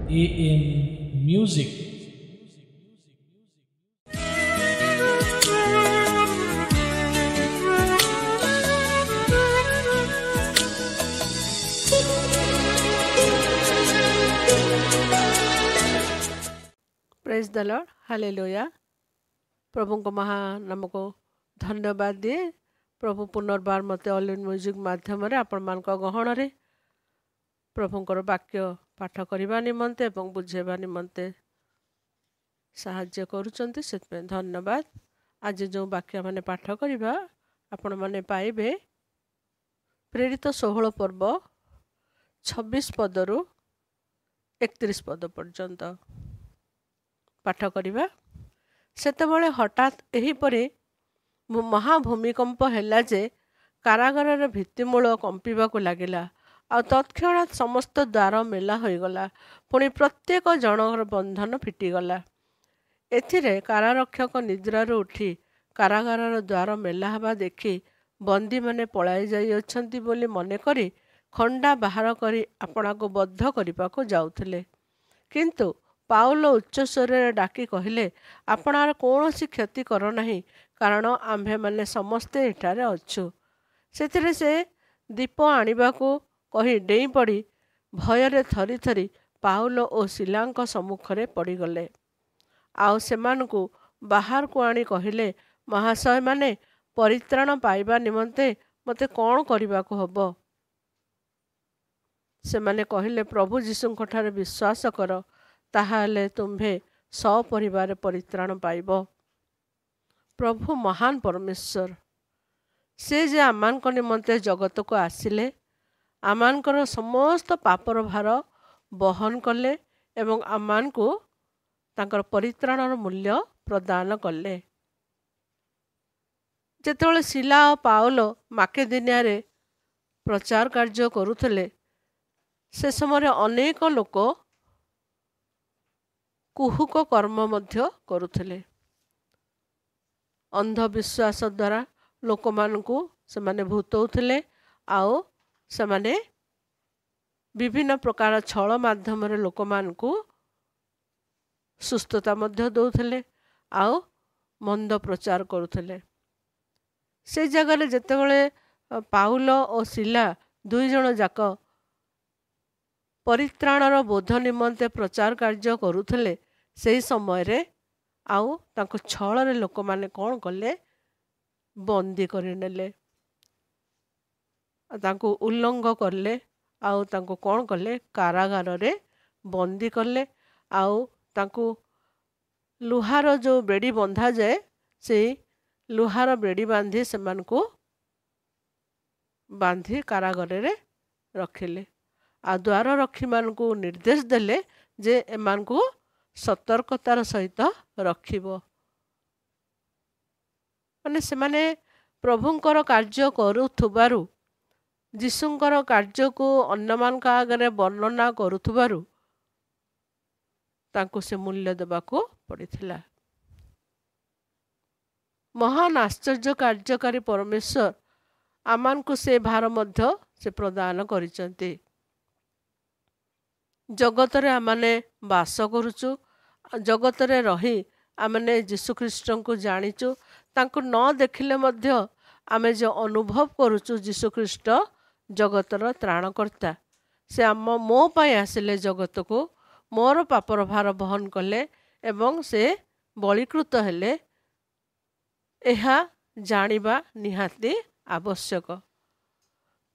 AM Music. Praise the lord, hallelujah. प्रभु महानाम को धन्यवाद दिए। प्रभु पुनर्बार मते ऑल इन म्यूजिक माध्यम आपण मान गहण रे प्रभुंकर वाक्य पाठ करने निमंते एवं बुझेबा निमंते साहाय्य करूचंती, से धन्यवाद। आज जो वाक्य माने पाठ करिबा आपण माने पाइबे प्रेरित 16 पर्व 26 पदरु 31 पद पर्यंत पाठ करिबा। सेतबेले हठात एहीपरि महाभूमिकंप हैला जे कारागार भित्तिमूल कंपिबाकू लागिला आ तत्क्षणात समस्त द्वार मेला होईगला। पुणी प्रत्येक जनर बंधन फिटिगला। एथिरे कारारक्षक निद्रारू उठी कारागार द्वार मेला हवा देखि बंदी माने पलाई जाई अछंती बोली मने करी खंडा बाहर करी आपना को बद्ध करिबाकू जाउथिले। किंतु पाउल उच्च स्वर डाकी कहले, आपणार कौनसी क्षति कर नहीं, कारण आम्भे माने समस्ते एठारे अच्छु। सेथिरे से दीप आनिबाकू कही डेई पड़ी भୟରେ थरी थरी पाउल और सिलांक सम्मुखरे पड़ीगले। आउ सेमानकू बाहर को आनी कहले, महाशय माने परित्राण पाइबा निमंते मते कौन करिबाकू हबो? सेमाने कहले, प्रभु जीशुंक ठारे विश्वास कर, ताहाले तुम्भे सपरिवार परित्राण पाइब। प्रभु महान परमेश्वर, से जे आमानक निमंते जगत को आसिले, आमानकर समस्त पापर भार बहन कले एवं आमान को तांकर परित्राणर मूल्य प्रदान कले। जेतेबेले सिला और पाउल माकेदोनिया रे प्रचार कार्य करुथले, से समय अनेक लोक कुहुक कर्म मध्य करुथले। अंधविश्वास द्वारा लोक मानकू से माने भूतौथले, आओ से माने विभिन्न प्रकार छल माध्यम लोक मानकू सुस्थता मध्य दौथले, आओ मंद प्रचार करुथले। से जगह जेतेबेले पाउल और सिला दुई जन जाक परित्राणर बोध निमंते प्रचार कार्य करुथले, से समय रे आउ तांको छल रे लोक माने कौन कले, बंदी करिनेले, तांको उल्लंघ करले, आउ तांको कौन कले, कारागार रे बंदी करले। आउ तांको लुहार जो बेड़ी बंधा जाए, से लुहार बेड़ी बांधी से मानको बांधी कारागार रे रखिले। आ द्वार रखी मानकू निर्देश देले जे एमानकू सतर्कतार सहित रखिबो। माने से माने प्रभुंकर कार्य करुथुबारु, जीशुंकर कार्य को अन्यमान का आगे वर्णना करुथुबारु तांको से मूल्य देबाको पड़िथिला। महान आश्चर्य कार्यकारी परमेश्वर आमान को से भार मध्य से प्रदान करिसंती। जगत रे आमाने वास करुचु, जगत रे रही आमाने जीशु ख्रीष्ट को जानिचु। तांको न देखिले मध्य आमे जो अनुभव करुचु, जीशु ख्रीष्ट जगतर त्राणकर्ता, से आम मो पाई आसिले जगत को, मोर पापर भार बहन कले एवं से बलिकृत हेले, एहा जानिबा निहाती आवश्यक।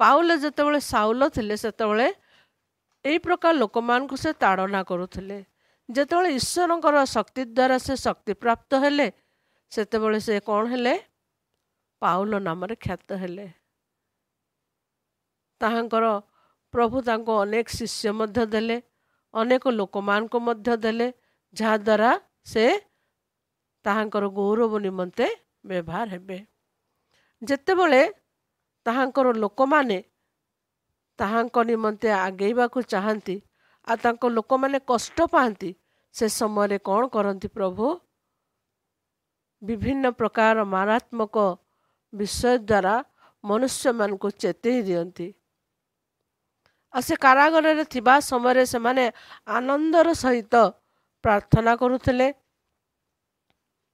पाउल जेतेबेले साउल थिले, सेतेबेले एही प्रकार लोक मान को से ताड़ना करुथले। जेतेबेले ईश्वरंकर शक्ति द्वारा से शक्ति प्राप्त हेले, सेतेबेले से कौन हेले, पाउल नाम रे ख्यात हेले। ताहांकर प्रभु तांको अनेक शिष्य मध्य देले, अनेक लोक मान को मध्य देले, जहा द्वारा से ताहांकर गौरव निमंते व्यवहार हेबे। जेतेबेले ताहांकर लोक माने ताहांको निमंते आगेइबाकू चाहंती, आ तांको लोक माने कष्ट पाती, से समय कौन करती प्रभु विभिन्न प्रकार मारात्मक विषय द्वारा मनुष्य मान को चेतई दियंती। ଆଉ ସେ କାରାଗାରରେ ଥିବା ସମୟରେ ସେମାନେ ଆନନ୍ଦର ସହିତ ପ୍ରାର୍ଥନା କରୁଥିଲେ,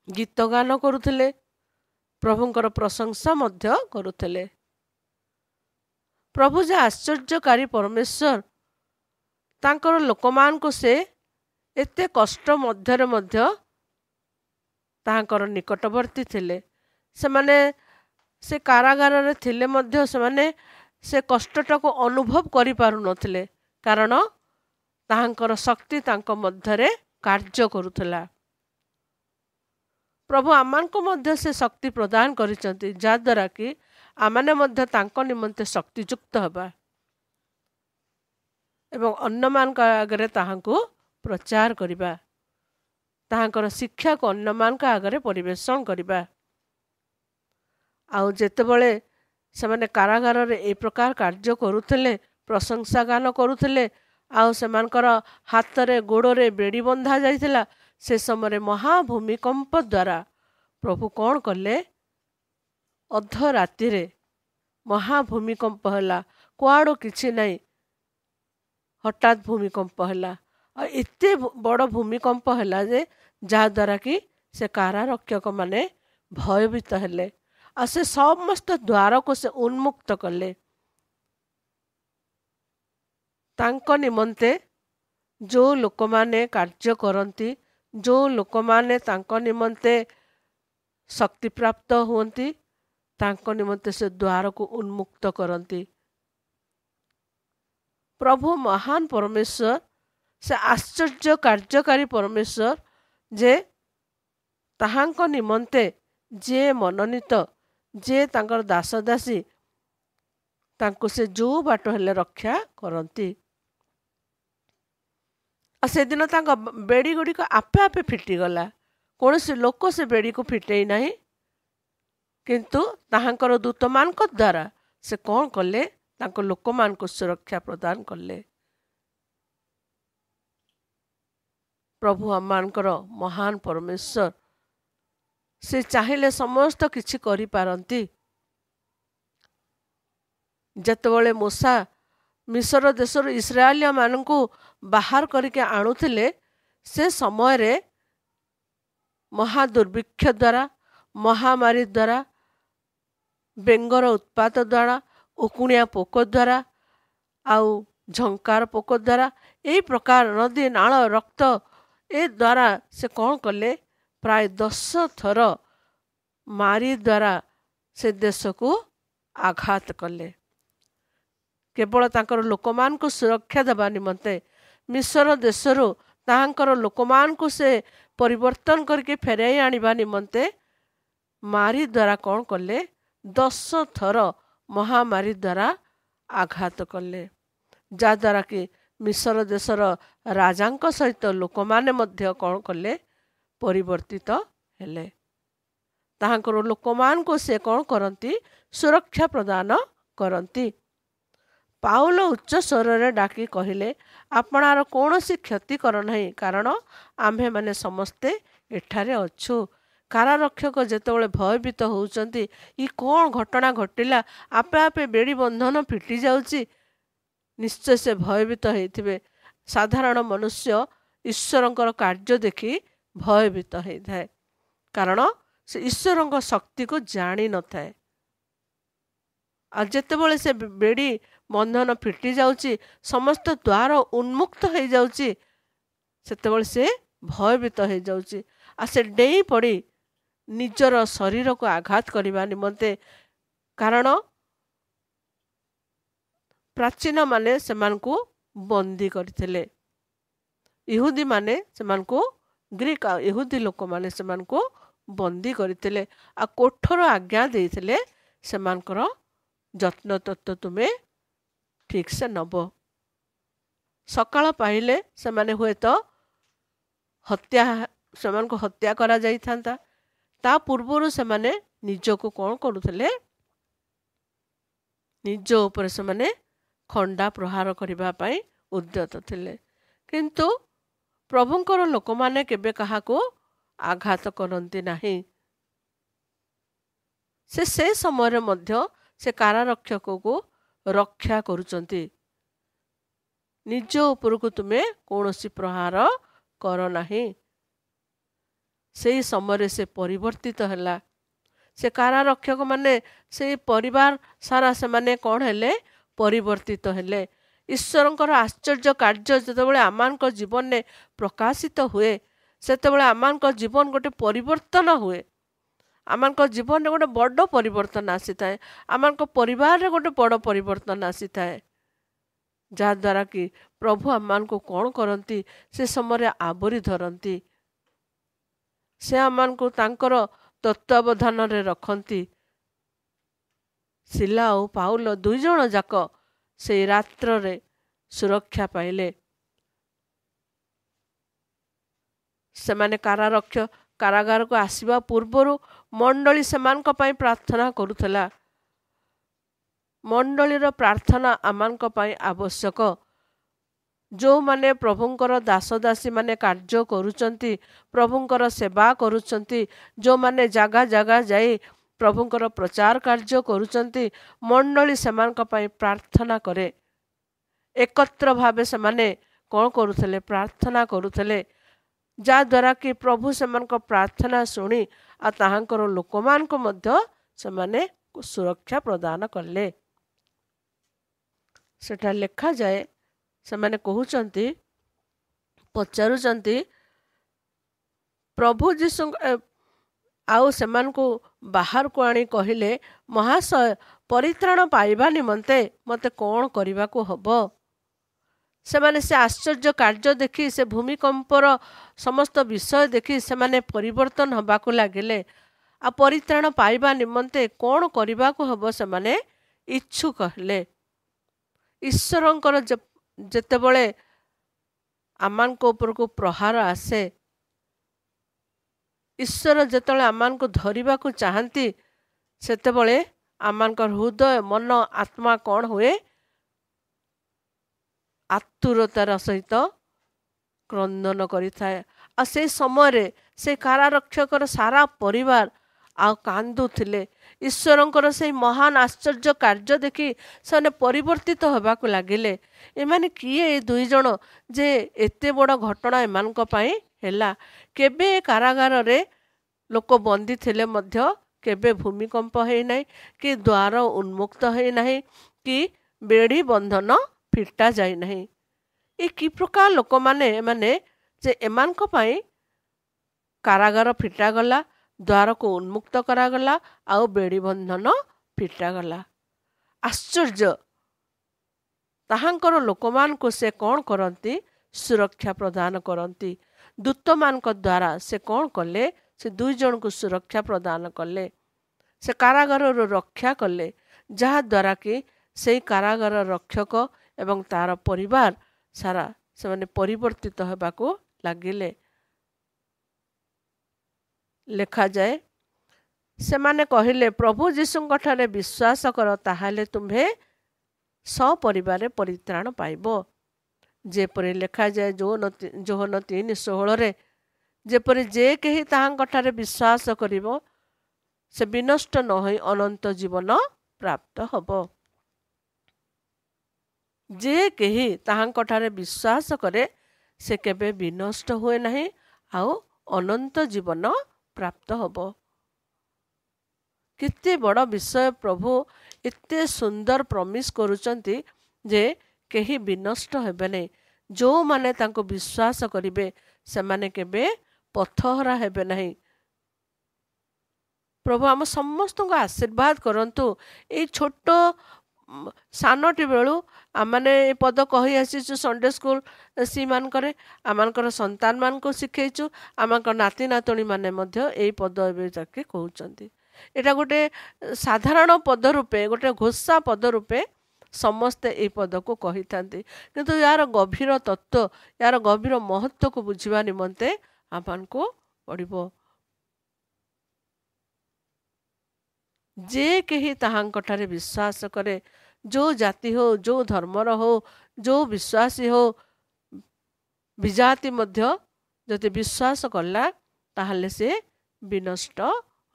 ଗୀତ ଗାନ କରୁଥିଲେ, ପ୍ରଭୁଙ୍କର ପ୍ରଶଂସା ମଧ୍ୟ କରୁଥିଲେ। ପ୍ରଭୁ ଯେ ଆଶ୍ଚର୍ଯ୍ୟକାରୀ ପରମେଶ୍ୱର, ତାଙ୍କର ଲୋକମାନଙ୍କୁ ସେ ଏତେ କଷ୍ଟ ମଧ୍ୟରେ ମଧ୍ୟ ତାହାଙ୍କର ନିକଟବର୍ତ୍ତୀ ଥିଲେ। ସେମାନେ ସେ କାରାଗାରରେ ଥିଲେ ମଧ୍ୟ ସେମାନେ ସେ କଷ୍ଟଟାକୁ ଅନୁଭବ କରିପାରୁନଥିଲେ, କାରଣ ତାହାଙ୍କର ଶକ୍ତି ତାଙ୍କ ମଧ୍ୟରେ କାର୍ଯ୍ୟ କରୁଥିଲା। ପ୍ରଭୁ ଆମମାନଙ୍କୁ ମଧ୍ୟ ସେ ଶକ୍ତି ପ୍ରଦାନ କରିଛନ୍ତି, ଯାହାଦ୍ୱାରା କି ଆମମାନେ ମଧ୍ୟ ତାଙ୍କ ନିମନ୍ତେ ଶକ୍ତିଯୁକ୍ତ ହେବା ଏବଂ ଅନ୍ୟମାନଙ୍କ ଆଗରେ ତାହାଙ୍କୁ ପ୍ରଚାର କରିବା, ତାହାଙ୍କର ଶିକ୍ଷାକୁ ଅନ୍ୟମାନଙ୍କ ଆଗରେ ପରିବେଷଣ କରିବା। ଆଉ ଯେତେବେଳେ ସେମାନେ କାରାଗାରରେ ଏ ପ୍ରକାର କାର୍ଯ୍ୟ କରୁଥିଲେ, ପ୍ରଶଂସା ଗାନ କରୁଥିଲେ, ଆଉ ସେମାନଙ୍କର ହାତରେ ଗୋଡ଼ରେ ବେଡ଼ି ବନ୍ଧା ଯାଇଥିଲା, ସେ ସମୟରେ ମହାଭୂମିକମ୍ପ ଦ୍ୱାରା ପ୍ରଭୁ କ'ଣ କଲେ? ଅଧରାତିରେ ମହାଭୂମିକମ୍ପ ହେଲା, କୁଆଡ଼ୁ କିଛି ନାହିଁ, ହଠାତ୍ ଭୂମିକମ୍ପ ହେଲା। ଆଉ ଏତେ ବଡ଼ ଭୂମିକମ୍ପ ହେଲା ଯେ ଯାହାଦ୍ୱାରା କି ସେ କାରାରକ୍ଷକ ମାନେ ଭୟଭୀତ ହେଲେ, ଆଉ ସେ ସମସ୍ତ ଦ୍ୱାରକୁ ସେ ଉନ୍ମୁକ୍ତ କଲେ। ତାଙ୍କ ନିମନ୍ତେ ଯେଉଁ ଲୋକମାନେ କାର୍ଯ୍ୟ କରନ୍ତି, ଯେଉଁ ଲୋକମାନେ ତାଙ୍କ ନିମନ୍ତେ ଶକ୍ତିପ୍ରାପ୍ତ ହୁଅନ୍ତି, ତାଙ୍କ ନିମନ୍ତେ ସେ ଦ୍ୱାରକୁ ଉନ୍ମୁକ୍ତ କରନ୍ତି। ପ୍ରଭୁ ମହାନ ପରମେଶ୍ୱର, ସେ ଆଶ୍ଚର୍ଯ୍ୟ କାର୍ଯ୍ୟକାରୀ ପରମେଶ୍ୱର, ଯେ ତାହାଙ୍କ ନିମନ୍ତେ ଯିଏ ମନୋନୀତ, ଯିଏ ତାଙ୍କର ଦାସ ଦାସୀ, ତାଙ୍କୁ ସେ ଯେଉଁ ବାଟ ହେଲେ ରକ୍ଷା କରନ୍ତି। ଆଉ ସେଦିନ ତାଙ୍କ ବେଡ଼ି ଗୁଡ଼ିକ ଆପେ ଆପେ ଫିଟିଗଲା, କୌଣସି ଲୋକ ସେ ବେଡ଼ିକୁ ଫିଟେଇ ନାହିଁ, କିନ୍ତୁ ତାହାଙ୍କର ଦୂତମାନଙ୍କ ଦ୍ୱାରା ସେ କ'ଣ କଲେ? ତାଙ୍କ ଲୋକମାନଙ୍କୁ ସୁରକ୍ଷା ପ୍ରଦାନ କଲେ। ପ୍ରଭୁ ଆମମାନଙ୍କର ମହାନ ପରମେଶ୍ୱର, ସେ ଚାହିଁଲେ ସମସ୍ତ କିଛି କରିପାରନ୍ତି। ଯେତେବେଳେ ମୂଷା ମିଶର ଦେଶରୁ ଇସ୍ରାଏଲିଆ ମାନଙ୍କୁ ବାହାର କରିକି ଆଣୁଥିଲେ, ସେ ସମୟରେ ମହାଦୁର୍ଭିକ୍ଷ ଦ୍ୱାରା, ମହାମାରୀ ଦ୍ୱାରା, ବେଙ୍ଗର ଉତ୍ପାତ ଦ୍ୱାରା, ଉକୁଣିଆ ପୋକ ଦ୍ୱାରା, ଆଉ ଝଙ୍କାର ପୋକ ଦ୍ୱାରା, ଏହି ପ୍ରକାର ନଦୀ ନାଳ ରକ୍ତ ଏ ଦ୍ୱାରା ସେ କ'ଣ କଲେ? ପ୍ରାୟ 10 ଥର ମାରି ଦ୍ୱାରା ସେ ଦେଶକୁ ଆଘାତ କଲେ। କେବଳ ତାଙ୍କର ଲୋକମାନଙ୍କୁ ସୁରକ୍ଷା ଦେବା ନିମନ୍ତେ ମିଶର ଦେଶରୁ ତାହାଙ୍କର ଲୋକମାନଙ୍କୁ ସେ ପରିବର୍ତ୍ତନ କରିକି ଫେରାଇ ଆଣିବା ନିମନ୍ତେ ମାରି ଦ୍ୱାରା କ'ଣ କଲେ? 10 ଥର ମହାମାରୀ ଦ୍ୱାରା ଆଘାତ କଲେ, ଯାହାଦ୍ୱାରା କି ମିଶର ଦେଶର ରାଜାଙ୍କ ସହିତ ଲୋକମାନେ ମଧ୍ୟ କ'ଣ କଲେ? ପରିବର୍ତ୍ତିତ ହେଲେ। ତାହାଙ୍କର ଲୋକମାନଙ୍କୁ ସେ କ'ଣ କରନ୍ତି? ସୁରକ୍ଷା ପ୍ରଦାନ କରନ୍ତି। ପାଉଲ ଉଚ୍ଚ ସ୍ୱରରେ ଡାକି କହିଲେ, ଆପଣାର କୌଣସି କ୍ଷତି କର ନାହିଁ, କାରଣ ଆମ୍ଭେମାନେ ସମସ୍ତେ ଏଠାରେ ଅଛୁ। କାରାରକ୍ଷକ ଯେତେବେଳେ ଭୟଭୀତ ହେଉଛନ୍ତି, ଇ କ'ଣ ଘଟଣା ଘଟିଲା, ଆପେ ଆପେ ବେଡ଼ି ବନ୍ଧନ ଫିଟି ଯାଉଛି, ନିଶ୍ଚୟ ସେ ଭୟଭୀତ ହେଇଥିବେ। ସାଧାରଣ ମନୁଷ୍ୟ ଈଶ୍ୱରଙ୍କର କାର୍ଯ୍ୟ ଦେଖି ଭୟଭୀତ ହେଇଥାଏ, କାରଣ ସେ ଈଶ୍ୱରଙ୍କ ଶକ୍ତିକୁ ଜାଣିନଥାଏ। ଆଉ ଯେତେବେଳେ ସେ ବେଡ଼ି ବନ୍ଧନ ଫିଟି ଯାଉଛି, ସମସ୍ତ ଦ୍ୱାର ଉନ୍ମୁକ୍ତ ହେଇଯାଉଛି, ସେତେବେଳେ ସେ ଭୟଭୀତ ହେଇଯାଉଛି। ଆଉ ସେ ଡେଇଁ ପଡ଼ି ନିଜର ଶରୀରକୁ ଆଘାତ କରିବା ନିମନ୍ତେ, କାରଣ ପ୍ରାଚୀନ ମାନେ ସେମାନଙ୍କୁ ବନ୍ଦୀ କରିଥିଲେ। ଇହୁଦୀମାନେ ସେମାନଙ୍କୁ, ଗ୍ରୀକ ଆଉ ଇହୁଦୀ ଲୋକମାନେ ସେମାନଙ୍କୁ ବନ୍ଦୀ କରିଥିଲେ, ଆଉ କୋଠର ଆଜ୍ଞା ଦେଇଥିଲେ, ସେମାନଙ୍କର ଯତ୍ନ ତତ୍ତ୍ୱ ତୁମେ ଠିକ୍ ସେ ନେବ। ସକାଳ ପାଇଲେ ସେମାନେ ହୁଏତ ସେମାନଙ୍କୁ ହତ୍ୟା କରାଯାଇଥାନ୍ତା। ତା ପୂର୍ବରୁ ସେମାନେ ନିଜକୁ କ'ଣ କରୁଥିଲେ? ନିଜ ଉପରେ ସେମାନେ ଖଣ୍ଡା ପ୍ରହାର କରିବା ପାଇଁ ଉଦ୍ୟତ ଥିଲେ। କିନ୍ତୁ ପ୍ରଭୁଙ୍କର ଲୋକମାନେ କେବେ କାହାକୁ ଆଘାତ କରନ୍ତି ନାହିଁ। ସେ ସମୟରେ ମଧ୍ୟ ସେ କାରାରକ୍ଷକକୁ ରକ୍ଷା କରୁଛନ୍ତି। ନିଜ ଉପରକୁ ତୁମେ କୌଣସି ପ୍ରହାର କର ନାହିଁ। ସେହି ସମୟରେ ସେ ପରିବର୍ତ୍ତିତ ହେଲା। ସେ କାରାରକ୍ଷକ ମାନେ ସେଇ ପରିବାର ସାରା ସେମାନେ କ'ଣ ହେଲେ? ପରିବର୍ତ୍ତିତ ହେଲେ। ଈଶ୍ୱରଙ୍କର ଆଶ୍ଚର୍ଯ୍ୟ କାର୍ଯ୍ୟ ଯେତେବେଳେ ଆମମାନଙ୍କ ଜୀବନରେ ପ୍ରକାଶିତ ହୁଏ, ସେତେବେଳେ ଆମମାନଙ୍କ ଜୀବନ ଗୋଟେ ପରିବର୍ତ୍ତନ ହୁଏ। ଆମମାନଙ୍କ ଜୀବନରେ ଗୋଟେ ବଡ଼ ପରିବର୍ତ୍ତନ ଆସିଥାଏ। ଆମମାନଙ୍କ ପରିବାରରେ ଗୋଟେ ବଡ଼ ପରିବର୍ତ୍ତନ ଆସିଥାଏ। ଯାହାଦ୍ୱାରା କି ପ୍ରଭୁ ଆମମାନଙ୍କୁ କ'ଣ କରନ୍ତି? ସେ ସମୟରେ ଆବରି ଧରନ୍ତି। ସେ ଆମମାନଙ୍କୁ ତାଙ୍କର ତତ୍ତ୍ୱାବଧାନରେ ରଖନ୍ତି। ସିଲା ଓ ପାଉଲ 2 ଜଣ ଯାକ ସେଇ ରାତ୍ରରେ ସୁରକ୍ଷା ପାଇଲେ। ସେମାନେ କାରାଗାରକୁ ଆସିବା ପୂର୍ବରୁ ମଣ୍ଡଳୀ ସେମାନଙ୍କ ପାଇଁ ପ୍ରାର୍ଥନା କରୁଥିଲା। ମଣ୍ଡଳୀର ପ୍ରାର୍ଥନା ଆମମାନଙ୍କ ପାଇଁ ଆବଶ୍ୟକ। ଯେଉଁମାନେ ପ୍ରଭୁଙ୍କର ଦାସଦାସୀ ମାନେ କାର୍ଯ୍ୟ କରୁଛନ୍ତି, ପ୍ରଭୁଙ୍କର ସେବା କରୁଛନ୍ତି, ଯେଉଁମାନେ ଜାଗା ଜାଗା ଯାଇ ପ୍ରଭୁଙ୍କର ପ୍ରଚାର କାର୍ଯ୍ୟ କରୁଛନ୍ତି, ମଣ୍ଡଳୀ ସେମାନଙ୍କ ପାଇଁ ପ୍ରାର୍ଥନା କରେ। ଏକତ୍ର ଭାବେ ସେମାନେ କ'ଣ କରୁଥିଲେ? ପ୍ରାର୍ଥନା କରୁଥିଲେ। ଯାହାଦ୍ୱାରା କି ପ୍ରଭୁ ସେମାନଙ୍କ ପ୍ରାର୍ଥନା ଶୁଣି ଆଉ ତାହାଙ୍କର ଲୋକମାନଙ୍କୁ ମଧ୍ୟ ସେମାନେ ସୁରକ୍ଷା ପ୍ରଦାନ କଲେ। ସେଟା ଲେଖାଯାଏ, ସେମାନେ କହୁଛନ୍ତି, ପଚାରୁଛନ୍ତି ପ୍ରଭୁ ଯୀଶୁ ଆଉ ସେମାନଙ୍କୁ ବାହାରକୁ ଆଣି କହିଲେ, ମହାଶୟ, ପରିତ୍ରାଣ ପାଇବା ନିମନ୍ତେ ମୋତେ କ'ଣ କରିବାକୁ ହବ? ସେମାନେ ସେ ଆଶ୍ଚର୍ଯ୍ୟ କାର୍ଯ୍ୟ ଦେଖି, ସେ ଭୂମିକମ୍ପର ସମସ୍ତ ବିଷୟ ଦେଖି ସେମାନେ ପରିବର୍ତ୍ତନ ହେବାକୁ ଲାଗିଲେ। ଆଉ ପରିତ୍ରାଣ ପାଇବା ନିମନ୍ତେ କ'ଣ କରିବାକୁ ହବ ସେମାନେ ଇଚ୍ଛୁକ ହେଲେ। ଈଶ୍ୱରଙ୍କର ଯେତେବେଳେ ଆମମାନଙ୍କ ଉପରକୁ ପ୍ରହାର ଆସେ, ଈଶ୍ୱର ଯେତେବେଳେ ଆମମାନଙ୍କୁ ଧରିବାକୁ ଚାହାନ୍ତି, ସେତେବେଳେ ଆମମାନଙ୍କର ହୃଦୟ, ମନ, ଆତ୍ମା କ'ଣ ହୁଏ? ଆତୁରତାର ସହିତ କ୍ରନ୍ଦନ କରିଥାଏ। ଆଉ ସେଇ ସମୟରେ ସେ କାରାରକ୍ଷକର ସାରା ପରିବାର ଆଉ କାନ୍ଦୁଥିଲେ। ଈଶ୍ୱରଙ୍କର ସେଇ ମହାନ ଆଶ୍ଚର୍ଯ୍ୟ କାର୍ଯ୍ୟ ଦେଖି ସେମାନେ ପରିବର୍ତ୍ତିତ ହେବାକୁ ଲାଗିଲେ। ଏମାନେ କିଏ ଏ 2 ଜଣ ଯେ ଏତେ ବଡ଼ ଘଟଣା ଏମାନଙ୍କ ପାଇଁ ହେଲା? କେବେ କାରାଗାରରେ ଲୋକ ବନ୍ଦୀ ଥିଲେ ମଧ୍ୟ କେବେ ଭୂମିକମ୍ପ ହେଇନାହିଁ, କି ଦ୍ୱାର ଉନ୍ମୁକ୍ତ ହେଇନାହିଁ, କି ବେଡ଼ି ବନ୍ଧନ ଫିଟା ଯାଇନାହିଁ। ଏ କି ପ୍ରକାର ଲୋକମାନେ ଏମାନେ ଯେ ଏମାନଙ୍କ ପାଇଁ କାରାଗାର ଫିଟାଗଲା, ଦ୍ୱାରକୁ ଉନ୍ମୁକ୍ତ କରାଗଲା, ଆଉ ବେଡ଼ି ବନ୍ଧନ ଫିଟାଗଲା। ଆଶ୍ଚର୍ଯ୍ୟ। ତାହାଙ୍କର ଲୋକମାନଙ୍କୁ ସେ କ'ଣ କରନ୍ତି? ସୁରକ୍ଷା ପ୍ରଦାନ କରନ୍ତି। ଦୂତମାନଙ୍କ ଦ୍ୱାରା ସେ କ'ଣ କଲେ? ସେ 2 ଜଣଙ୍କୁ ସୁରକ୍ଷା ପ୍ରଦାନ କଲେ। ସେ କାରାଗାରରୁ ରକ୍ଷା କଲେ। ଯାହାଦ୍ୱାରା କି ସେଇ କାରାଗାର ରକ୍ଷକ ଏବଂ ତାର ପରିବାର ସାରା ସେମାନେ ପରିବର୍ତ୍ତିତ ହେବାକୁ ଲାଗିଲେ। ଲେଖାଯାଏ, ସେମାନେ କହିଲେ, ପ୍ରଭୁ ଯୀଶୁଙ୍କ ଠାରେ ବିଶ୍ୱାସ କର, ତାହେଲେ ତୁମ୍ଭେ ସପରିବାରରେ ପରିତ୍ରାଣ ପାଇବ। ଯେପରି ଲେଖାଯାଏ ଯୋହନ 3:16, ଯେପରି ଯେ କେହି ତାହାଙ୍କ ଠାରେ ବିଶ୍ୱାସ କରିବ, ସେ ବିନଷ୍ଟ ନ ହୋଇ ଅନନ୍ତ ଜୀବନ ପ୍ରାପ୍ତ ହେବ। ଯେ କେହି ତାହାଙ୍କ ଠାରେ ବିଶ୍ୱାସ କରେ, ସେ କେବେ ବିନଷ୍ଟ ହୁଏ ନାହିଁ, ଆଉ ଅନନ୍ତ ଜୀବନ ପ୍ରାପ୍ତ ହେବ। କେତେ ବଡ଼ ବିଷୟ! ପ୍ରଭୁ ଏତେ ସୁନ୍ଦର ପ୍ରମିସ୍ କରୁଛନ୍ତି ଯେ କେହି ବିନଷ୍ଟ ହେବେ ନାହିଁ। ଯେଉଁମାନେ ତାଙ୍କୁ ବିଶ୍ୱାସ କରିବେ ସେମାନେ କେବେ ପଥହରା ହେବେ ନାହିଁ। ପ୍ରଭୁ ଆମ ସମସ୍ତଙ୍କୁ ଆଶୀର୍ବାଦ କରନ୍ତୁ। ଏଇ ଛୋଟ ସାନଟି ବେଳୁ ଆମମାନେ ଏ ପଦ କହି ଆସିଛୁ ସଣ୍ଡେ ସ୍କୁଲ ମାନଙ୍କରେ, ଆମମାନଙ୍କର ସନ୍ତାନମାନଙ୍କୁ ଶିଖେଇଛୁ, ଆମମାନଙ୍କ ନାତି ନାତୁଣୀ ମାନେ ମଧ୍ୟ ଏଇ ପଦ ଏବେ ଯାକେ କହୁଛନ୍ତି। ଏଇଟା ଗୋଟେ ସାଧାରଣ ପଦ ରୂପେ, ଗୋଟେ ଘୋଷା ପଦ ରୂପେ ସମସ୍ତେ ଏଇ ପଦକୁ କହିଥାନ୍ତି। କିନ୍ତୁ ୟାର ଗଭୀର ତତ୍ତ୍ୱ, ୟାର ଗଭୀର ମହତ୍ତ୍ୱକୁ ବୁଝିବା ନିମନ୍ତେ ଆମମାନଙ୍କୁ ପଡ଼ିବ। ଯେ କେହି ତାହାଙ୍କ ଠାରେ ବିଶ୍ୱାସ କରେ, ଯେଉଁ ଜାତି ହଉ, ଯେଉଁ ଧର୍ମର ହଉ, ଯେଉଁ ବିଶ୍ୱାସୀ ହଉ, ବିଜାତି ମଧ୍ୟ ଯଦି ବିଶ୍ୱାସ କଲା, ତାହେଲେ ସେ ବିନଷ୍ଟ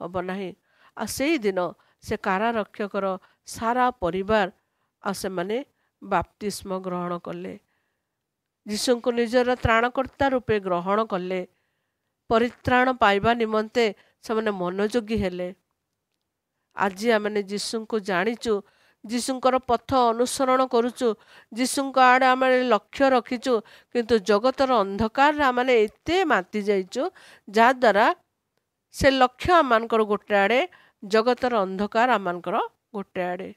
ହେବ ନାହିଁ। ଆଉ ସେଇଦିନ ସେ କାରାରକ୍ଷକର ସାରା ପରିବାର ଆଉ ସେମାନେ ବାପ୍ତିସ୍ମ ଗ୍ରହଣ କଲେ। ଯୀଶୁଙ୍କୁ ନିଜର ତ୍ରାଣକର୍ତ୍ତା ରୂପେ ଗ୍ରହଣ କଲେ। ପରିତ୍ରାଣ ପାଇବା ନିମନ୍ତେ ସେମାନେ ମନୋଯୋଗୀ ହେଲେ। ଆଜି ଆମେ ଯୀଶୁଙ୍କୁ ଜାଣିଛୁ, ଯୀଶୁଙ୍କର ପଥ ଅନୁସରଣ କରୁଛୁ, ଯୀଶୁଙ୍କ ଆଡ଼େ ଆମେ ଲକ୍ଷ୍ୟ ରଖିଛୁ, କିନ୍ତୁ ଜଗତର ଅନ୍ଧକାରରେ ଆମେ ଏତେ ମାତି ଯାଇଛୁ ଯାହାଦ୍ୱାରା ସେ ଲକ୍ଷ୍ୟ ଆମମାନଙ୍କର ଗୋଟେ ଆଡ଼େ, ଜଗତର ଅନ୍ଧକାର ଆମମାନଙ୍କର ଗୋଟେ ଆଡ଼େ।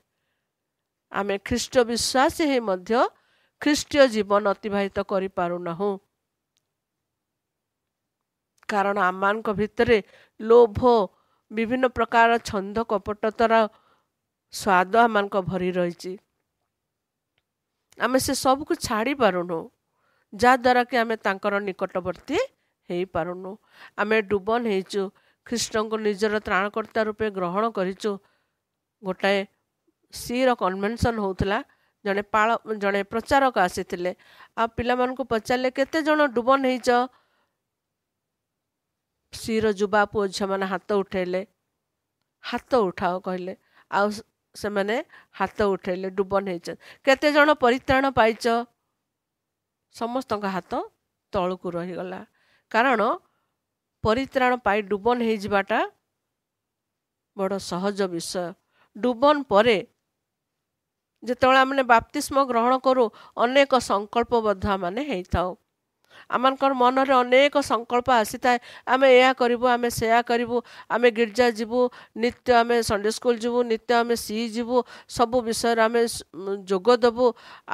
ଆମେ ଖ୍ରୀଷ୍ଟ ବିଶ୍ୱାସୀ ହେଇ ମଧ୍ୟ ଖ୍ରୀଷ୍ଟୀୟ ଜୀବନ ଅତିବାହିତ କରିପାରୁନାହୁଁ। କାରଣ ଆମମାନଙ୍କ ଭିତରେ ଲୋଭ, ବିଭିନ୍ନ ପ୍ରକାର ଛନ୍ଦ କପଟତାର ସ୍ୱାଦ ଆମମାନଙ୍କ ଭରି ରହିଛି। ଆମେ ସେ ସବୁକୁ ଛାଡ଼ି ପାରୁନୁ, ଯାହାଦ୍ୱାରା କି ଆମେ ତାଙ୍କର ନିକଟବର୍ତ୍ତୀ ହେଇପାରୁନୁ। ଆମେ ଡୁବନ ହେଇଛୁ, ଖ୍ରୀଷ୍ଟଙ୍କୁ ନିଜର ତ୍ରାଣକର୍ତ୍ତା ରୂପେ ଗ୍ରହଣ କରିଛୁ। ଗୋଟାଏ ସିର କନଭେନସନ୍ ହେଉଥିଲା, ଜଣେ ପ୍ରଚାରକ ଆସିଥିଲେ, ଆଉ ପିଲାମାନଙ୍କୁ ପଚାରିଲେ କେତେ ଜଣ ଡୁବନ ହେଇଛ? ସିର ଯୁବା ପୁଅ ଝିଅମାନେ ହାତ ଉଠେଇଲେ, ହାତ ଉଠାଅ କହିଲେ, ଆଉ ସେମାନେ ହାତ ଉଠେଇଲେ, ଡୁବନ ହେଇଛ। କେତେ ଜଣ ପରିତ୍ରାଣ ପାଇଛ? ସମସ୍ତଙ୍କ ହାତ ତଳକୁ ରହିଗଲା। କାରଣ ପରିତ୍ରାଣ ପାଇ ଡୁବନ ହେଇଯିବାଟା ବଡ଼ ସହଜ ବିଷୟ। ଡୁବନ ପରେ ଯେତେବେଳେ ଆମେ ବାପ୍ତିସ୍ମ ଗ୍ରହଣ କରୁ, ଅନେକ ସଂକଳ୍ପବଦ୍ଧ ଆମେ ହେଇଥାଉ। ଆମମାନଙ୍କର ମନରେ ଅନେକ ସଂକଳ୍ପ ଆସିଥାଏ, ଆମେ ଏହା କରିବୁ, ଆମେ ସେୟା କରିବୁ, ଆମେ ଗିର୍ଜା ଯିବୁ, ନିତ୍ୟ ଆମେ ସଣ୍ଡେ ସ୍କୁଲ ଯିବୁ, ନିତ୍ୟ ଆମେ ଯିବୁ, ସବୁ ବିଷୟରେ ଆମେ ଯୋଗ ଦେବୁ,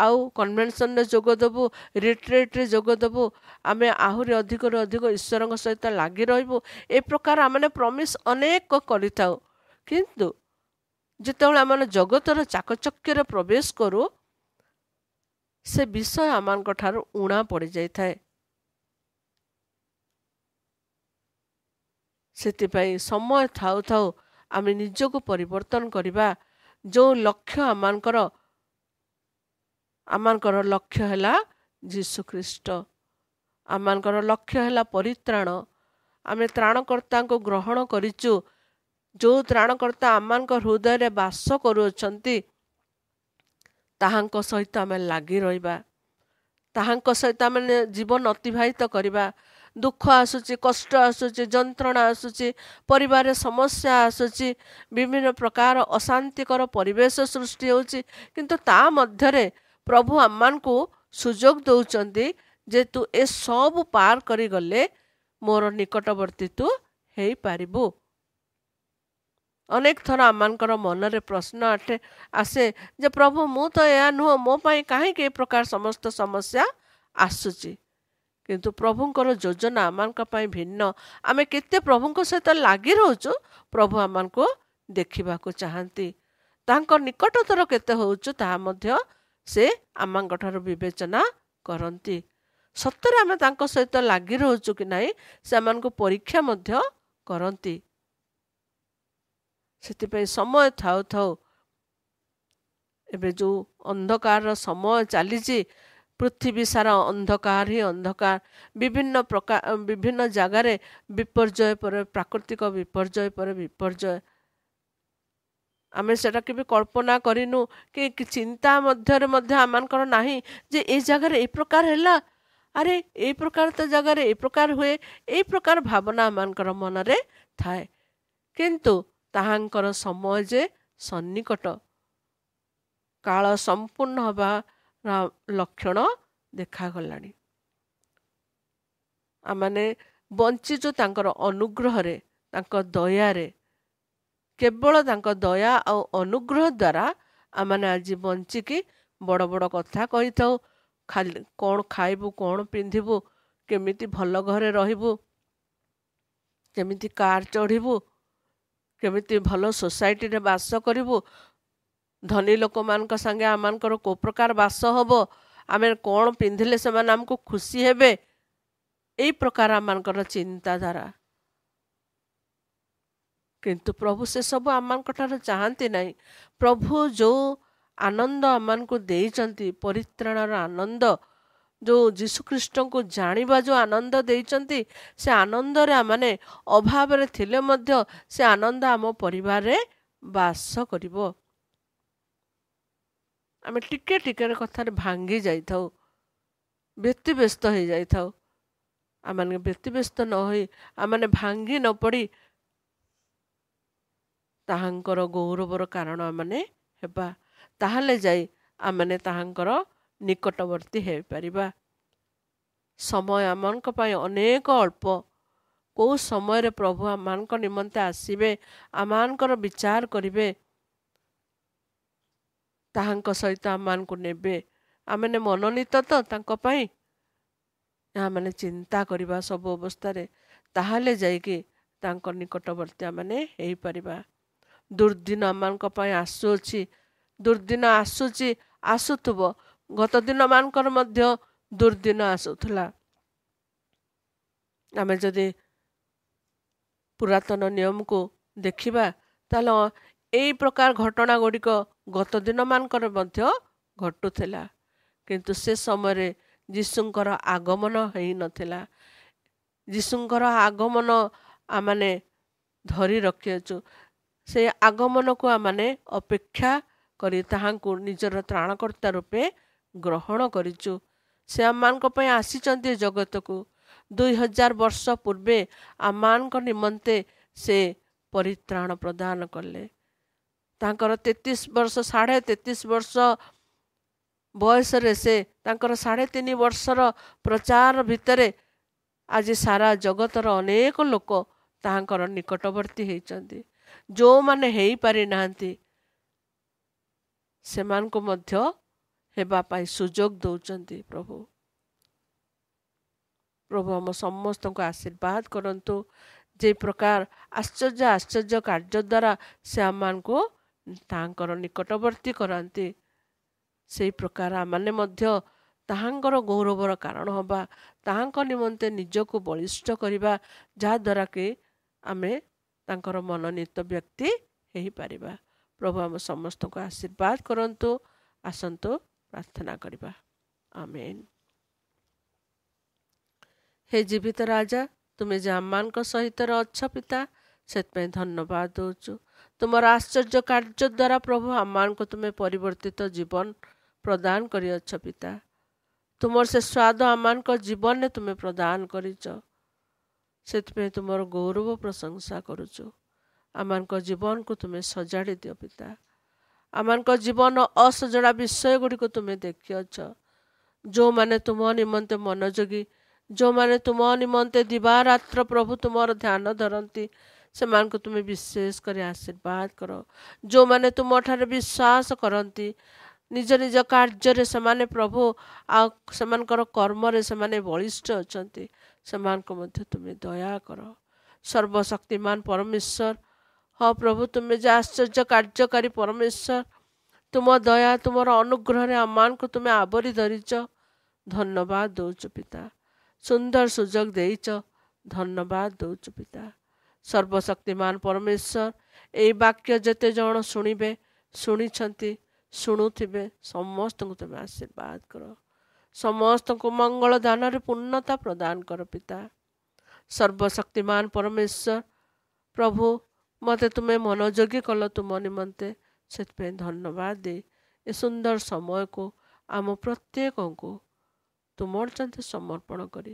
ଆଉ କନଭେନସନରେ ଯୋଗ ଦେବୁ, ରିଟ୍ରିଟ୍ରେ ଯୋଗ ଦେବୁ, ଆମେ ଆହୁରି ଅଧିକରୁ ଅଧିକ ଈଶ୍ୱରଙ୍କ ସହିତ ଲାଗି ରହିବୁ। ଏ ପ୍ରକାର ଆମେ ପ୍ରମିସ୍ ଅନେକ କରିଥାଉ। କିନ୍ତୁ ଯେତେବେଳେ ଆମେ ଜଗତର ଚାକଚକ୍ୟରେ ପ୍ରବେଶ କରୁ, ସେ ବିଷୟ ଆମମାନଙ୍କ ଠାରୁ ଉଣା ପଡ଼ିଯାଇଥାଏ। ସେଥିପାଇଁ ସମୟ ଥାଉ ଥାଉ ଆମେ ନିଜକୁ ପରିବର୍ତ୍ତନ କରିବା। ଯେଉଁ ଲକ୍ଷ୍ୟ ଆମମାନଙ୍କର ଲକ୍ଷ୍ୟ ହେଲା ଯୀଶୁଖ୍ରୀଷ୍ଟ, ଆମମାନଙ୍କର ଲକ୍ଷ୍ୟ ହେଲା ପରିତ୍ରାଣ। ଆମେ ତ୍ରାଣକର୍ତ୍ତାଙ୍କୁ ଗ୍ରହଣ କରିଛୁ। ଯେଉଁ ତ୍ରାଣକର୍ତ୍ତା ଆମମାନଙ୍କ ହୃଦୟରେ ବାସ କରୁଅଛନ୍ତି, ତାହାଙ୍କ ସହିତ ଆମେ ଲାଗି ରହିବା, ତାହାଙ୍କ ସହିତ ଆମେ ଜୀବନ ଅତିବାହିତ କରିବା। ଦୁଃଖ ଆସୁଛି, କଷ୍ଟ ଆସୁଛି, ଯନ୍ତ୍ରଣା ଆସୁଛି, ପରିବାରରେ ସମସ୍ୟା ଆସୁଛି, ବିଭିନ୍ନ ପ୍ରକାର ଅଶାନ୍ତିକର ପରିବେଶ ସୃଷ୍ଟି ହେଉଛି, କିନ୍ତୁ ତା ମଧ୍ୟରେ ପ୍ରଭୁ ଆମମାନଙ୍କୁ ସୁଯୋଗ ଦେଉଛନ୍ତି ଯେ ତୁ ଏସବୁ ପାର କରିଗଲେ ମୋର ନିକଟବର୍ତ୍ତୀ ତୁ ହେଇପାରିବୁ। ଅନେକ ଥର ଆମମାନଙ୍କର ମନରେ ପ୍ରଶ୍ନ ଆସେ ଯେ ପ୍ରଭୁ, ମୁଁ ତ ଏହା ନୁହଁ, ମୋ ପାଇଁ କାହିଁକି ଏ ପ୍ରକାର ସମସ୍ତ ସମସ୍ୟା ଆସୁଛି? କିନ୍ତୁ ପ୍ରଭୁଙ୍କର ଯୋଜନା ଆମମାନଙ୍କ ପାଇଁ ଭିନ୍ନ। ଆମେ କେତେ ପ୍ରଭୁଙ୍କ ସହିତ ଲାଗି ରହୁଛୁ, ପ୍ରଭୁ ଆମମାନଙ୍କୁ ଦେଖିବାକୁ ଚାହାନ୍ତି। ତାଙ୍କ ନିକଟତର କେତେ ହେଉଛୁ ତାହା ମଧ୍ୟ ସେ ଆମଙ୍କ ଠାରୁ ବିବେଚନା କରନ୍ତି। ସତରେ ଆମେ ତାଙ୍କ ସହିତ ଲାଗି ରହୁଛୁ କି ନାହିଁ, ସେମାନଙ୍କୁ ପରୀକ୍ଷା ମଧ୍ୟ କରନ୍ତି। ସେଥିପାଇଁ ସମୟ ଥାଉ ଥାଉ, ଏବେ ଯେଉଁ ଅନ୍ଧକାରର ସମୟ ଚାଲିଛି, ପୃଥିବୀ ସାରା ଅନ୍ଧକାର ହିଁ ଅନ୍ଧକାର। ବିଭିନ୍ନ ଜାଗାରେ ବିପର୍ଯ୍ୟୟ ପରେ ପ୍ରାକୃତିକ ବିପର୍ଯ୍ୟୟ ପରେ ବିପର୍ଯ୍ୟୟ। ଆମେ ସେଟା କେବେ କଳ୍ପନା କରିନୁ କି ଚିନ୍ତା ମଧ୍ୟରେ ମଧ୍ୟ ଆମମାନଙ୍କର ନାହିଁ ଯେ ଏ ଜାଗାରେ ଏ ପ୍ରକାର ହେଲା, ଆରେ ଏଇ ପ୍ରକାର ତ ଜାଗାରେ ଏ ପ୍ରକାର ହୁଏ, ଏଇ ପ୍ରକାର ଭାବନା ଆମମାନଙ୍କର ମନରେ ଥାଏ। କିନ୍ତୁ ତାହାଙ୍କର ସମୟ ଯେ ସନ୍ନିକଟ, କାଳ ସମ୍ପୂର୍ଣ୍ଣ ହେବାର ଲକ୍ଷଣ ଦେଖାଗଲାଣି। ଆମମାନେ ବଞ୍ଚିଛୁ ତାଙ୍କର ଅନୁଗ୍ରହରେ, ତାଙ୍କ ଦୟାରେ। କେବଳ ତାଙ୍କ ଦୟା ଆଉ ଅନୁଗ୍ରହ ଦ୍ୱାରା ଆମମାନେ ଆଜି ବଞ୍ଚିକି ବଡ଼ ବଡ଼ କଥା କହିଥାଉ। ଖାଲି କ'ଣ ଖାଇବୁ, କ'ଣ ପିନ୍ଧିବୁ, କେମିତି ଭଲ ଘରେ ରହିବୁ, କେମିତି କାର୍ ଚଢ଼ିବୁ, କେମିତି ଭଲ ସୋସାଇଟିରେ ବାସ କରିବୁ, ଧନୀ ଲୋକମାନଙ୍କ ସାଙ୍ଗେ ଆମମାନଙ୍କର କେଉଁ ପ୍ରକାର ବାସ ହେବ, ଆମେ କ'ଣ ପିନ୍ଧିଲେ ସେମାନେ ଆମକୁ ଖୁସି ହେବେ, ଏଇ ପ୍ରକାର ଆମମାନଙ୍କର ଚିନ୍ତାଧାରା। କିନ୍ତୁ ପ୍ରଭୁ ସେସବୁ ଆମମାନଙ୍କ ଠାରୁ ଚାହାନ୍ତି ନାହିଁ। ପ୍ରଭୁ ଯେଉଁ ଆନନ୍ଦ ଆମମାନଙ୍କୁ ଦେଇଛନ୍ତି, ପରିତ୍ରାଣର ଆନନ୍ଦ, ଯେଉଁ ଯୀଶୁଖ୍ରୀଷ୍ଟଙ୍କୁ ଜାଣିବା ଯେଉଁ ଆନନ୍ଦ ଦେଇଛନ୍ତି, ସେ ଆନନ୍ଦରେ ଆମମାନେ ଅଭାବରେ ଥିଲେ ମଧ୍ୟ ସେ ଆନନ୍ଦ ଆମ ପରିବାରରେ ବାସ କରିବ। ଆମେ ଟିକେ ଟିକେ କଥାରେ ଭାଙ୍ଗି ଯାଇଥାଉ, ବ୍ୟତିବ୍ୟସ୍ତ ହେଇଯାଇଥାଉ। ଆମମାନେ ବ୍ୟତିବ୍ୟସ୍ତ ନ ହୋଇ ଆମମାନେ ଭାଙ୍ଗି ନ ପଡ଼ି ତାହାଙ୍କର ଗୌରବର କାରଣ ଆମମାନେ ହେବା। ତାହେଲେ ଯାଇ ଆମମାନେ ତାହାଙ୍କର ନିକଟବର୍ତ୍ତୀ ହେଇପାରିବା। ସମୟ ଆମମାନଙ୍କ ପାଇଁ ଅନେକ ଅଳ୍ପ। କେଉଁ ସମୟରେ ପ୍ରଭୁ ଆମମାନଙ୍କ ନିମନ୍ତେ ଆସିବେ, ଆମମାନଙ୍କର ବିଚାର କରିବେ, ତାହାଙ୍କ ସହିତ ଆମମାନଙ୍କୁ ନେବେ। ଆମମାନେ ମନୋନୀତ ତ ତାଙ୍କ ପାଇଁ? ଆମମାନେ ଚିନ୍ତା କରିବା ସବୁ ଅବସ୍ଥାରେ। ତାହେଲେ ଯାଇକି ତାଙ୍କ ନିକଟବର୍ତ୍ତୀ ଆମମାନେ ହେଇପାରିବା। ଦୁର୍ଦିନ ଆମମାନଙ୍କ ପାଇଁ ଆସୁଅଛି, ଦୁର୍ଦିନ ଆସୁଛି, ଆସୁଥିବ। ଗତ ଦିନମାନଙ୍କର ମଧ୍ୟ ଦୁର୍ଦିନ ଆସୁଥିଲା। ଆମେ ଯଦି ପୁରାତନ ନିୟମକୁ ଦେଖିବା ତାହେଲେ ଏଇ ପ୍ରକାର ଘଟଣା ଗୁଡ଼ିକ ଗତ ଦିନମାନଙ୍କର ମଧ୍ୟ ଘଟୁଥିଲା। କିନ୍ତୁ ସେ ସମୟରେ ଯୀଶୁଙ୍କର ଆଗମନ ହେଇନଥିଲା। ଯୀଶୁଙ୍କର ଆଗମନ ଆମମାନେ ଧରି ରଖିଅଛୁ। ସେ ଆଗମନକୁ ଆମମାନେ ଅପେକ୍ଷା କରି ତାହାଙ୍କୁ ନିଜର ତ୍ରାଣକର୍ତ୍ତା ରୂପେ ଗ୍ରହଣ କରିଛୁ। ସେ ଆମମାନଙ୍କ ପାଇଁ ଆସିଛନ୍ତି ଜଗତକୁ। 2000 ବର୍ଷ ପୂର୍ବେ ଆମମାନଙ୍କ ନିମନ୍ତେ ସେ ପରିତ୍ରାଣ ପ୍ରଦାନ କଲେ। ତାଙ୍କର 33 ବର୍ଷ 33.5 ବର୍ଷ ବୟସରେ ସେ ତାଙ୍କର 3.5 ବର୍ଷର ପ୍ରଚାର ଭିତରେ ଆଜି ସାରା ଜଗତର ଅନେକ ଲୋକ ତାହାଙ୍କର ନିକଟବର୍ତ୍ତୀ ହେଇଛନ୍ତି। ଯେଉଁମାନେ ହେଇପାରିନାହାନ୍ତି ସେମାନଙ୍କୁ ମଧ୍ୟ ହେବା ପାଇଁ ସୁଯୋଗ ଦଉଛନ୍ତି ପ୍ରଭୁ। ପ୍ରଭୁ ଆମ ସମସ୍ତଙ୍କୁ ଆଶୀର୍ବାଦ କରନ୍ତୁ। ଯେ ପ୍ରକାର ଆଶ୍ଚର୍ଯ୍ୟ କାର୍ଯ୍ୟ ଦ୍ୱାରା ସେ ଆମମାନଙ୍କୁ ତାହାଙ୍କର ନିକଟବର୍ତ୍ତୀ କରାନ୍ତି, ସେଇ ପ୍ରକାର ଆମମାନେ ମଧ୍ୟ ତାହାଙ୍କର ଗୌରବର କାରଣ ହେବା। ତାହାଙ୍କ ନିମନ୍ତେ ନିଜକୁ ବଳିଷ୍ଠ କରିବା, ଯାହାଦ୍ୱାରା କି ଆମେ ତାଙ୍କର ମନୋନୀତ ବ୍ୟକ୍ତି ହେଇପାରିବା। ପ୍ରଭୁ ଆମ ସମସ୍ତଙ୍କୁ ଆଶୀର୍ବାଦ କରନ୍ତୁ। ଆସନ୍ତୁ ପ୍ରାର୍ଥନା କରିବା। ଆମେନ୍। ହେ ଜୀବିତ ରାଜା, ତୁମେ ଯେ ଆମମାନଙ୍କ ସହିତ ଅଛ ପିତା, ସେଥିପାଇଁ ଧନ୍ୟବାଦ ଦେଉଛୁ। ତୁମର ଆଶ୍ଚର୍ଯ୍ୟ କାର୍ଯ୍ୟ ଦ୍ୱାରା ପ୍ରଭୁ ଆମମାନଙ୍କୁ ତୁମେ ପରିବର୍ତ୍ତିତ ଜୀବନ ପ୍ରଦାନ କରିଅଛ ପିତା। ତୁମର ସେ ସ୍ୱାଦ ଆମମାନଙ୍କ ଜୀବନରେ ତୁମେ ପ୍ରଦାନ କରିଛ। ସେଥିପାଇଁ ତୁମର ଗୌରବ ପ୍ରଶଂସା କରୁଛୁ। ଆମମାନଙ୍କ ଜୀବନକୁ ତୁମେ ସଜାଡ଼ି ଦିଅ ପିତା। ଆମମାନଙ୍କ ଜୀବନ ଅସଜଡ଼ା ବିଷୟ ଗୁଡ଼ିକୁ ତୁମେ ଦେଖିଅଛ। ଯେଉଁମାନେ ତୁମ ନିମନ୍ତେ ମନୋଯୋଗୀ, ଯେଉଁମାନେ ତୁମ ନିମନ୍ତେ ଦିବାରାତ୍ର ପ୍ରଭୁ ତୁମର ଧ୍ୟାନ ଧରନ୍ତି, ସେମାନଙ୍କୁ ତୁମେ ବିଶେଷ କରି ଆଶୀର୍ବାଦ କର। ଯେଉଁମାନେ ତୁମଠାରେ ବିଶ୍ୱାସ କରନ୍ତି, ନିଜ ନିଜ କାର୍ଯ୍ୟରେ ସେମାନେ ପ୍ରଭୁ ଆଉ ସେମାନଙ୍କର କର୍ମରେ ସେମାନେ ବଳିଷ୍ଠ ଅଛନ୍ତି, ସେମାନଙ୍କୁ ମଧ୍ୟ ତୁମେ ଦୟା କର। ସର୍ବଶକ୍ତିମାନ ପରମେଶ୍ୱର, ହଁ ପ୍ରଭୁ, ତୁମେ ଯେ ଆଶ୍ଚର୍ଯ୍ୟ କାର୍ଯ୍ୟକାରୀ ପରମେଶ୍ୱର, ତୁମ ଦୟା ତୁମର ଅନୁଗ୍ରହରେ ଆମମାନଙ୍କୁ ତୁମେ ଆବରି ଧରିଛ। ଧନ୍ୟବାଦ ଦେଉଛୁ ପିତା। ସୁନ୍ଦର ସୁଯୋଗ ଦେଇଛ, ଧନ୍ୟବାଦ ଦେଉଛୁ ପିତା। ସର୍ବଶକ୍ତିମାନ ପରମେଶ୍ୱର, ଏଇ ବାକ୍ୟ ଯେତେ ଜଣ ଶୁଣିବେ, ଶୁଣିଛନ୍ତି, ଶୁଣୁଥିବେ, ସମସ୍ତଙ୍କୁ ତୁମେ ଆଶୀର୍ବାଦ କର। ସମସ୍ତଙ୍କୁ ମଙ୍ଗଳ ଦାନରେ ପୂର୍ଣ୍ଣତା ପ୍ରଦାନ କର ପିତା। ସର୍ବଶକ୍ତିମାନ ପରମେଶ୍ୱର, ପ୍ରଭୁ, ମୋତେ ତୁମେ ମନୋଯୋଗୀ କଲ ତୁମ ନିମନ୍ତେ, ସେଥିପାଇଁ ଧନ୍ୟବାଦ ଦେଇ ଏ ସୁନ୍ଦର ସମୟକୁ ଆମ ପ୍ରତ୍ୟେକଙ୍କୁ ତୁମର ଚାନ୍ତେ ସମର୍ପଣ କରି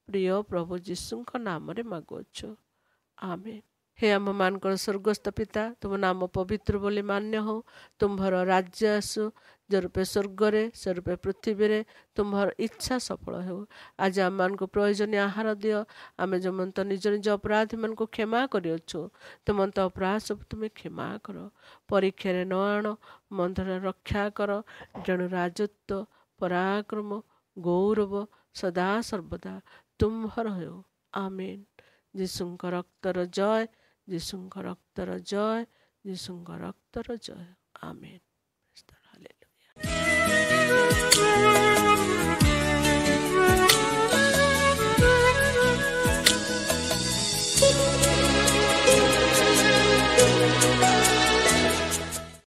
ପ୍ରିୟ ପ୍ରଭୁ ଯୀଶୁଙ୍କ ନାମରେ ମାଗୁଅଛୁ, ଆମେନ୍। ହେ ଆମମାନଙ୍କର ସ୍ୱର୍ଗସ୍ଥ ପିତା, ତୁମ ନାମ ପବିତ୍ର ବୋଲି ମାନ୍ୟ ହଉ। ତୁମ୍ଭର ରାଜ୍ୟ ଆସୁ, ଯେରୂପେ ସ୍ୱର୍ଗରେ ସେରୂପେ ପୃଥିବୀରେ ତୁମ୍ଭର ଇଚ୍ଛା ସଫଳ ହେଉ। ଆଜି ଆମମାନଙ୍କୁ ପ୍ରয়োଜନୀୟ ଆହାର ଦିଅ। ଆମେ ଯେମନ୍ତ ନିଜ ନିଜ ଅପରାଧୀମାନଙ୍କୁ କ୍ଷମା କରିଅଛୁ, ତେମନ୍ତ ଅପରାଧ ସବୁ ତୁମେ କ୍ଷମା କର। ପରୀକ୍ଷାରେ ନ ଆଣ, ମନ୍ଧରେ ରକ୍ଷା କର। ଯେଣୁ ରାଜତ୍ୱ, ପରାକ୍ରମ, ଗୌରବ ସଦା ସର୍ବଦା ତୁମ୍ଭର ହେଉ, ଆମେନ୍। ଯୀଶୁଙ୍କ ରକ୍ତର ଜୟ, ଯୀଶୁଙ୍କ ରକ୍ତର ଜୟ, ଯୀଶୁଙ୍କ ରକ୍ତର ଜୟ, ଆମେନ୍।